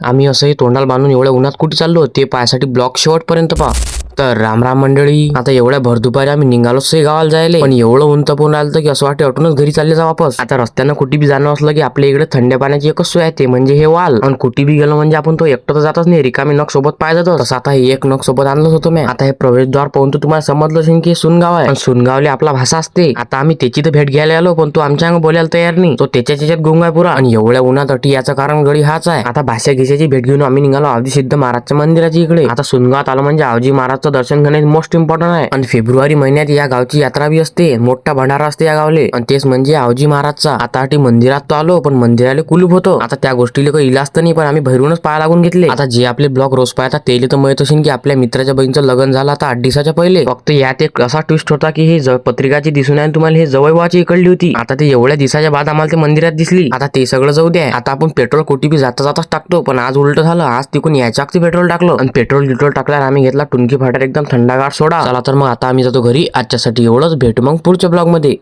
आम्ही असंही तोंडाला बांधून एवढ्या उन्हात कुठे चाललो ते पायासाठी ब्लॉग शेवटपर्यंत पहा. तर राम राम मंडळी. आता एवढ्या भरदुपारी आम्ही निघालोच गावाला जायला, पण एवढं ऊन तपून राहिलं की असं वाटतं अटूनच घरी चालले जा वापस. आता रस्त्यानं कुठे बी जाणं असलं की आपल्या इकडे थंड पाण्याची एकच सोय आहे, ते म्हणजे हे वाल. आणि कुठे बी गेलो म्हणजे आपण तो एकटं तर जातच नाही, रिकामी नख सोबत पाहिजे जातो. तसं आता हे एक नख सोबत आणलंच होतं मी. आता हे प्रवेशद्वार पाहून तर तुम्हाला समजलं असेल की सुनगाव आहे, आणि सुनगावले आपला भाषा असते. आता आम्ही त्याची तर भेट घ्यायला आलो, पण तो आमच्या अंग बोलायला तयार नाही, तो त्याच्यात गुंग आहे पुरा. आणि एवढ्या उन्हात अटी याचं कारण गडी हाच आहे. आता भाषा घिशाची भेट घेऊन आम्ही निघालो आवजी सिद्ध महाराजच्या मंदिराच्या इकडे. आता सुनगावात आलो म्हणजे आवजी महाराजचं दर्शन घेणे मोस्ट इम्पॉर्टंट आहे. आणि फेब्रुवारी महिन्यात या गावची यात्रा बी असते, मोठा भंडारा असते या गावले, आणि तेच म्हणजे आवजी महाराजचा. आता मंदिरात तो आलो, पण मंदिराला कुलूप होतं. आता त्या गोष्टीला काही इलाज तर नाही, पण आम्ही भैरूनच पाया लागून घेतले. आता जे आपले ब्लॉग रोज पाहतात तेले तर माहित असेल की आपल्या मित्राच्या बहिणीचं लग्न झालं आता 8 दिवसाच्या पहिले. फक्त यात एक असा ट्विस्ट होता की हे पत्रिकाची दिसून आहे तुम्हाला हे जवळ व्हायची इकडली होती. आता ते एवढ्या दिवसाच्या बाद आम्हाला ते मंदिरात दिसली. आता ते सगळं जाऊ द्या, आता आपण पेट्रोल कुठे बी जाता जाताच टाकतो, पण आज उलट झालं. आज तिकून याच्या पेट्रोल टाकलं, आणि पेट्रोल टाकल्यावर आम्ही घेतला टुनकी फाट्यात एकदम थंडागार सोडा. चला तर मग आता आम्ही जातो घरी. आजच्यासाठी एवढंच. भेटू मग पुढच्या ब्लॉग मध्ये.